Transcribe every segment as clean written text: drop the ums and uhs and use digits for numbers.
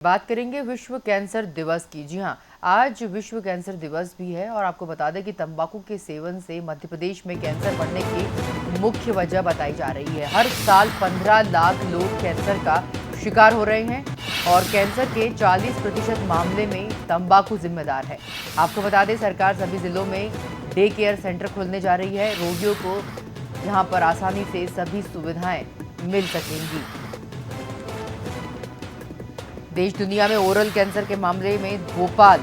बात करेंगे विश्व कैंसर दिवस की। जी हाँ, आज विश्व कैंसर दिवस भी है और आपको बता दें कि तंबाकू के सेवन से मध्य प्रदेश में कैंसर बढ़ने की मुख्य वजह बताई जा रही है। हर साल 15 लाख लोग कैंसर का शिकार हो रहे हैं और कैंसर के 40% मामले में तंबाकू जिम्मेदार है। आपको बता दें, सरकार सभी जिलों में डे केयर सेंटर खोलने जा रही है, रोगियों को जहाँ पर आसानी से सभी सुविधाएं मिल सकेंगी। देश दुनिया में ओरल कैंसर के मामले में भोपाल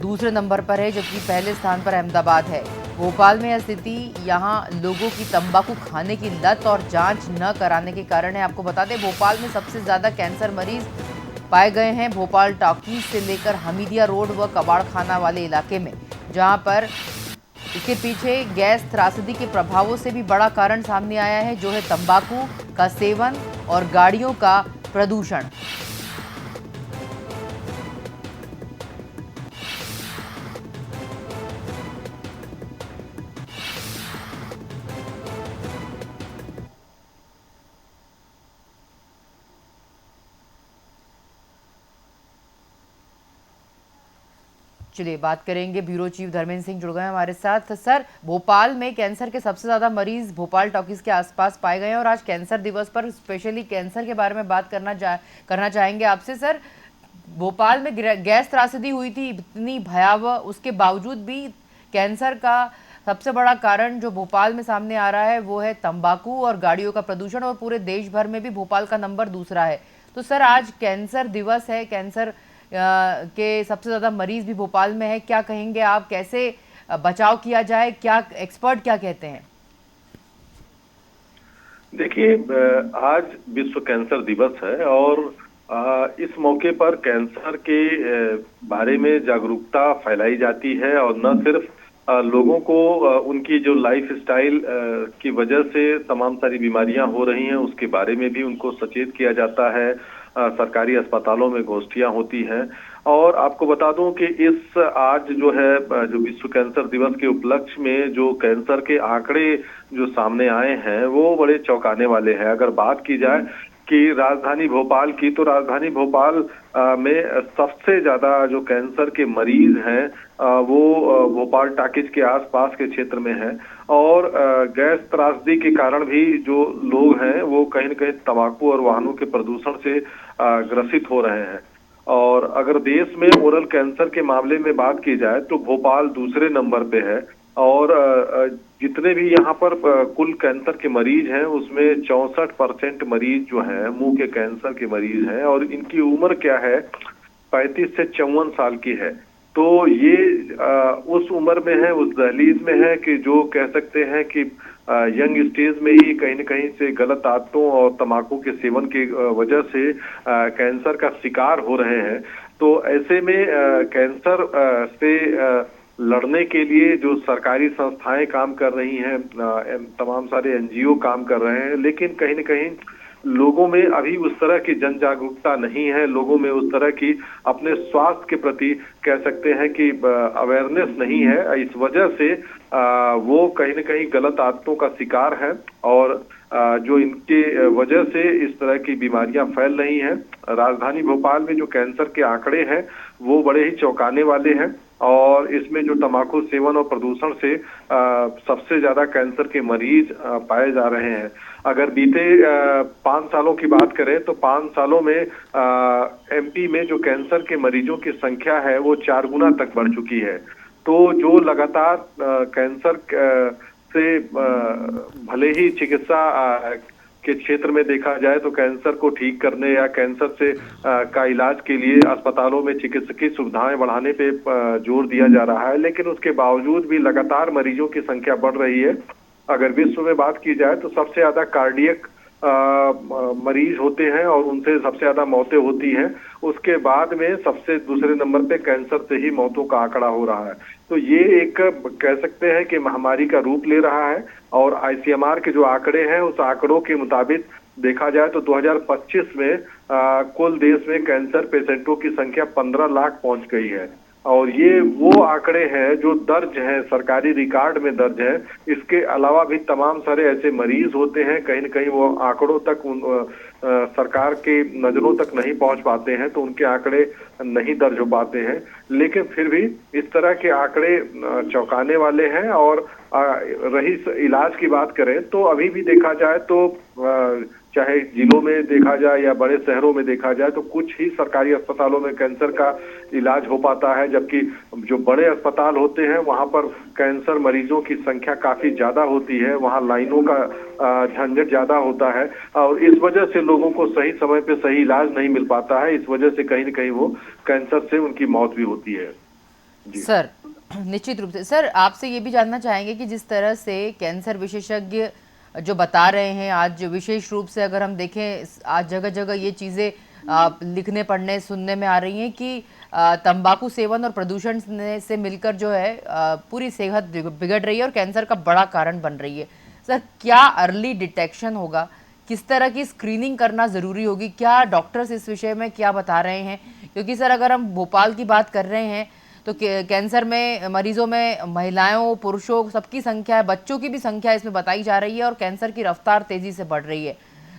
दूसरे नंबर पर है, जबकि पहले स्थान पर अहमदाबाद है। भोपाल में यह स्थिति यहां लोगों की तंबाकू खाने की लत और जांच न कराने के कारण है। आपको बता दें, भोपाल में सबसे ज्यादा कैंसर मरीज पाए गए हैं भोपाल टॉकीज से लेकर हमीदिया रोड व कबाड़ खाना वाले इलाके में, जहां पर इसके पीछे गैस त्रासदी के प्रभावों से भी बड़ा कारण सामने आया है, जो है तंबाकू का सेवन और गाड़ियों का प्रदूषण। चलिए बात करेंगे, ब्यूरो चीफ धर्मेंद्र सिंह जुड़ गए हमारे साथ। सर, भोपाल में कैंसर के सबसे ज्यादा मरीज भोपाल टॉकीज के आसपास पाए गए हैं और आज कैंसर दिवस पर स्पेशली कैंसर के बारे में बात करना चाहेंगे आपसे। सर, भोपाल में गैस त्रासदी हुई थी इतनी भयावह, उसके बावजूद भी कैंसर का सबसे बड़ा कारण जो भोपाल में सामने आ रहा है वो है तंबाकू और गाड़ियों का प्रदूषण, और पूरे देश भर में भी भोपाल का नंबर दूसरा है। तो सर, आज कैंसर दिवस है, कैंसर के सबसे ज्यादा मरीज भी भोपाल में है, क्या कहेंगे आप, कैसे बचाव किया जाए, क्या एक्सपर्ट क्या कहते हैं? देखिए, आज विश्व कैंसर दिवस है और इस मौके पर कैंसर के बारे में जागरूकता फैलाई जाती है और न सिर्फ लोगों को उनकी जो लाइफ स्टाइल की वजह से तमाम सारी बीमारियां हो रही हैं उसके बारे में भी उनको सचेत किया जाता है। सरकारी अस्पतालों में गोष्ठियां होती हैं और आपको बता दूं कि इस आज जो है जो विश्व कैंसर दिवस के उपलक्ष्य में जो कैंसर के आंकड़े जो सामने आए हैं वो बड़े चौंकाने वाले हैं। अगर बात की जाए कि राजधानी भोपाल की, तो राजधानी भोपाल में सबसे ज्यादा जो कैंसर के मरीज हैं वो भोपाल टॉकीज के आसपास के क्षेत्र में है और गैस त्रासदी के कारण भी जो लोग हैं वो कहीं न कहीं तंबाकू और वाहनों के प्रदूषण से ग्रसित हो रहे हैं। और अगर देश में ओरल कैंसर के मामले में बात की जाए तो भोपाल दूसरे नंबर पे है और जितने भी यहाँ पर कुल कैंसर के मरीज हैं उसमें 64% मरीज जो हैं मुंह के कैंसर के मरीज हैं और इनकी उम्र क्या है, 35 से 54 साल की है। तो ये उस उम्र में है, उस दहलीज में है कि जो कह सकते हैं कि यंग स्टेज में ही कहीं न कहीं से गलत आदतों और तंबाकू के सेवन की वजह से कैंसर का शिकार हो रहे हैं। तो ऐसे में कैंसर से लड़ने के लिए जो सरकारी संस्थाएं काम कर रही हैं, तमाम सारे एनजीओ काम कर रहे हैं, लेकिन कहीं न कहीं लोगों में अभी उस तरह की जन जागरूकता नहीं है, लोगों में उस तरह की अपने स्वास्थ्य के प्रति कह सकते हैं कि अवेयरनेस नहीं है। इस वजह से वो कहीं न कहीं गलत आदतों का शिकार है और जो इनके वजह से इस तरह की बीमारियां फैल रही हैं। राजधानी भोपाल में जो कैंसर के आंकड़े हैं वो बड़े ही चौंकाने वाले हैं और इसमें जो तंबाकू सेवन और प्रदूषण से सबसे ज्यादा कैंसर के मरीज पाए जा रहे हैं। अगर बीते 5 सालों की बात करें तो 5 सालों में एमपी में जो कैंसर के मरीजों की संख्या है वो 4 गुना तक बढ़ चुकी है। तो जो लगातार कैंसर से भले ही चिकित्सा के क्षेत्र में देखा जाए तो कैंसर को ठीक करने या कैंसर से का इलाज के लिए अस्पतालों में चिकित्सकीय सुविधाएं बढ़ाने पे जोर दिया जा रहा है, लेकिन उसके बावजूद भी लगातार मरीजों की संख्या बढ़ रही है। अगर विश्व में बात की जाए तो सबसे ज्यादा कार्डियक मरीज होते हैं और उनसे सबसे ज्यादा मौतें होती हैं। उसके बाद में सबसे दूसरे नंबर पे कैंसर से ही मौतों का आंकड़ा हो रहा है। तो ये एक कह सकते हैं कि महामारी का रूप ले रहा है और आईसीएमआर के जो आंकड़े हैं उस आंकड़ों के मुताबिक देखा जाए तो 2025 में कुल देश में कैंसर पेशेंटों की संख्या 15 लाख पहुंच गई है और ये वो आंकड़े हैं जो दर्ज हैं, सरकारी रिकॉर्ड में दर्ज हैं। इसके अलावा भी तमाम सारे ऐसे मरीज होते हैं, कहीं न कहीं वो आंकड़ों तक सरकार के नजरों तक नहीं पहुंच पाते हैं, तो उनके आंकड़े नहीं दर्ज हो पाते हैं। लेकिन फिर भी इस तरह के आंकड़े चौंकाने वाले हैं। और रही इलाज की बात करें तो अभी भी देखा जाए तो चाहे जिलों में देखा जाए या बड़े शहरों में देखा जाए तो कुछ ही सरकारी अस्पतालों में कैंसर का इलाज हो पाता है, जबकि जो बड़े अस्पताल होते हैं वहां पर कैंसर मरीजों की संख्या काफी ज्यादा होती है, वहां लाइनों का झंझट ज्यादा होता है और इस वजह से लोगों को सही समय पे सही इलाज नहीं मिल पाता है। इस वजह से कहीं न कहीं वो कैंसर से उनकी मौत भी होती है। जी सर, निश्चित रूप से सर आपसे ये भी जानना चाहेंगे कि जिस तरह से कैंसर विशेषज्ञ जो बता रहे हैं, आज विशेष रूप से अगर हम देखें, आज जगह जगह ये चीज़ें लिखने पढ़ने सुनने में आ रही हैं कि तंबाकू सेवन और प्रदूषण से मिलकर जो है पूरी सेहत बिगड़ रही है और कैंसर का बड़ा कारण बन रही है। सर, क्या अर्ली डिटेक्शन होगा, किस तरह की स्क्रीनिंग करना ज़रूरी होगी, क्या डॉक्टर्स इस विषय में क्या बता रहे हैं? क्योंकि सर अगर हम भोपाल की बात कर रहे हैं तो कैंसर में मरीजों में महिलाओं पुरुषों सबकी संख्या है, बच्चों की भी संख्या इसमें बताई जा रही है और कैंसर की रफ्तार तेजी से बढ़ रही है।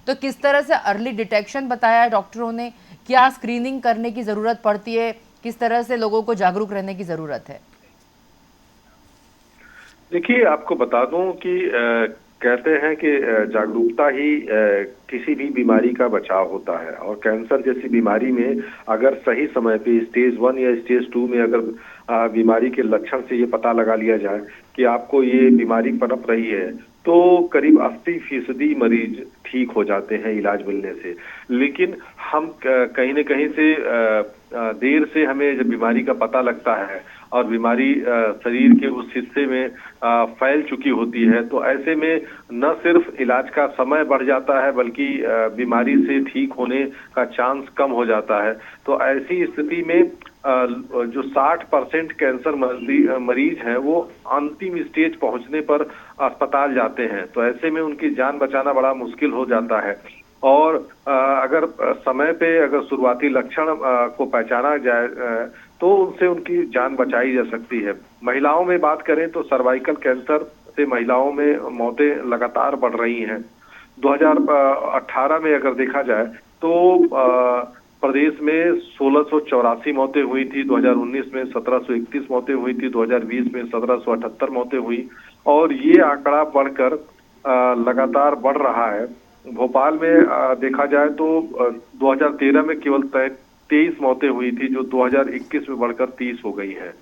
तो किस तरह से अर्ली डिटेक्शन बताया है डॉक्टरों ने, क्या स्क्रीनिंग करने की ज़रूरत पड़ती है, किस तरह से लोगों को जागरूक रहने की ज़रूरत है? देखिए, आपको बता दूं कि कहते हैं कि जागरूकता ही किसी भी बीमारी का बचाव होता है। और कैंसर जैसी बीमारी में अगर सही समय पे स्टेज 1 या स्टेज 2 में अगर बीमारी के लक्षण से ये पता लगा लिया जाए कि आपको ये बीमारी पनप रही है, तो करीब 80% मरीज ठीक हो जाते हैं इलाज मिलने से। लेकिन हम कहीं न कहीं से देर से हमें जब बीमारी का पता लगता है और बीमारी शरीर के उस हिस्से में फैल चुकी होती है, तो ऐसे में न सिर्फ इलाज का समय बढ़ जाता है बल्कि बीमारी से ठीक होने का चांस कम हो जाता है। तो ऐसी स्थिति में जो 60% कैंसर मरीज हैं वो अंतिम स्टेज पहुंचने पर अस्पताल जाते हैं, तो ऐसे में उनकी जान बचाना बड़ा मुश्किल हो जाता है। और अगर समय पे अगर शुरुआती लक्षण को पहचाना जाए तो उनसे उनकी जान बचाई जा सकती है। महिलाओं में बात करें तो सर्वाइकल कैंसर से महिलाओं में मौतें लगातार बढ़ रही हैं। 2018 में अगर देखा जाए तो प्रदेश में 1684 मौतें हुई थी, 2019 में 1731 मौतें हुई थी, 2020 में 1778 मौतें हुई और ये आंकड़ा बढ़कर लगातार बढ़ रहा है। भोपाल में देखा जाए तो 2013 में केवल 23 मौतें हुई थी, जो 2021 में बढ़कर 30 हो गई है।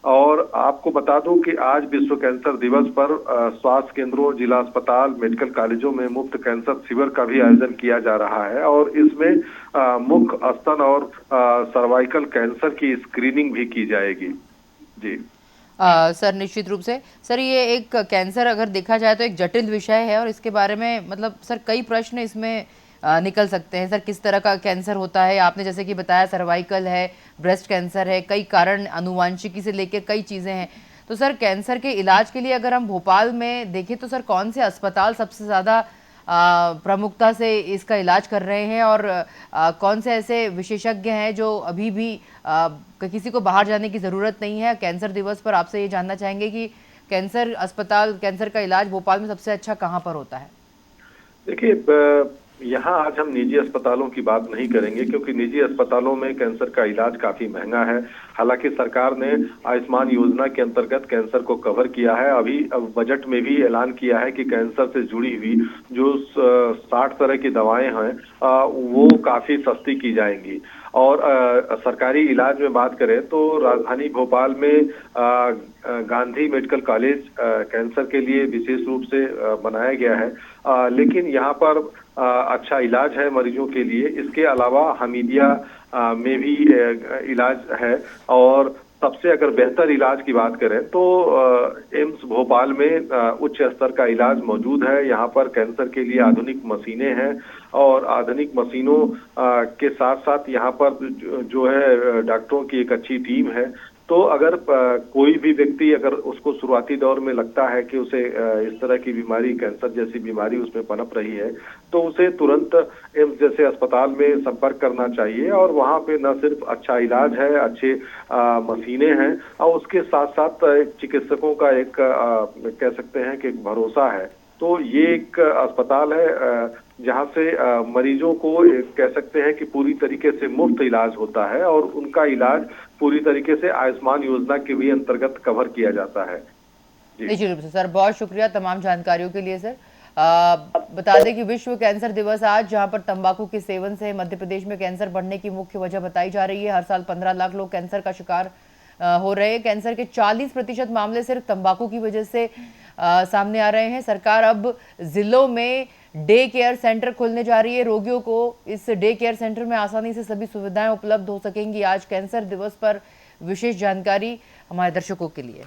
और आपको बता दूं कि आज विश्व कैंसर दिवस पर स्वास्थ्य केंद्रों, जिला अस्पताल, मेडिकल कॉलेजों में मुफ्त कैंसर शिविर का भी आयोजन किया जा रहा है और इसमें मुख्य स्तन और सर्वाइकल कैंसर की स्क्रीनिंग भी की जाएगी। जी सर, निश्चित रूप से सर ये एक कैंसर अगर देखा जाए तो एक जटिल विषय है और इसके बारे में मतलब सर कई प्रश्न इसमें निकल सकते हैं। सर, किस तरह का कैंसर होता है, आपने जैसे कि बताया सर्वाइकल है, ब्रेस्ट कैंसर है, कई कारण अनुवांशिकी से लेकर कई चीज़ें हैं। तो सर कैंसर के इलाज के लिए अगर हम भोपाल में देखें तो सर कौन से अस्पताल सबसे ज़्यादा प्रमुखता से इसका इलाज कर रहे हैं और कौन से ऐसे विशेषज्ञ हैं जो अभी भी किसी को बाहर जाने की ज़रूरत नहीं है? कैंसर दिवस पर आपसे ये जानना चाहेंगे कि कैंसर अस्पताल, कैंसर का इलाज भोपाल में सबसे अच्छा कहाँ पर होता है? देखिए, यहाँ आज हम निजी अस्पतालों की बात नहीं करेंगे क्योंकि निजी अस्पतालों में कैंसर का इलाज काफी महंगा है। हालांकि सरकार ने आयुष्मान योजना के अंतर्गत कैंसर को कवर किया है। अभी अब बजट में भी ऐलान किया है कि कैंसर से जुड़ी हुई जो 60 तरह की दवाएं हैं वो काफी सस्ती की जाएंगी। और सरकारी इलाज में बात करें तो राजधानी भोपाल में गांधी मेडिकल कॉलेज कैंसर के लिए विशेष रूप से बनाया गया है। लेकिन यहाँ पर अच्छा इलाज है मरीजों के लिए। इसके अलावा हमीदिया में भी इलाज है और सबसे अगर बेहतर इलाज की बात करें तो एम्स भोपाल में उच्च स्तर का इलाज मौजूद है। यहाँ पर कैंसर के लिए आधुनिक मशीनें हैं और आधुनिक मशीनों के साथ साथ यहाँ पर जो है डॉक्टरों की एक अच्छी टीम है। तो अगर कोई भी व्यक्ति अगर उसको शुरुआती दौर में लगता है कि उसे इस तरह की बीमारी, कैंसर जैसी बीमारी उसमें पनप रही है, तो उसे तुरंत एम्स जैसे अस्पताल में संपर्क करना चाहिए। और वहाँ पे न सिर्फ अच्छा इलाज है, अच्छे मशीनें हैं और उसके साथ साथ चिकित्सकों का एक कह सकते हैं कि एक भरोसा है। तो ये एक अस्पताल है जहां से मरीजों को कह सकते हैं कि पूरी तरीके से मुफ्त इलाज होता है और उनका इलाज पूरी तरीके से आयुष्मान योजना के भी अंतर्गत कवर किया जाता है। जी। निश्चित रूप से सर, बहुत शुक्रिया तमाम जानकारियों के लिए सर। बता दें कि विश्व कैंसर दिवस आज, जहां पर तंबाकू के सेवन से मध्य प्रदेश में कैंसर बढ़ने की मुख्य वजह बताई जा रही है। हर साल 15 लाख लोग कैंसर का शिकार हो रहे हैं। कैंसर के 40% मामले सिर्फ तंबाकू की वजह से सामने आ रहे हैं। सरकार अब जिलों में डे केयर सेंटर खोलने जा रही है। रोगियों को इस डे केयर सेंटर में आसानी से सभी सुविधाएं उपलब्ध हो सकेंगी। आज कैंसर दिवस पर विशेष जानकारी हमारे दर्शकों के लिए।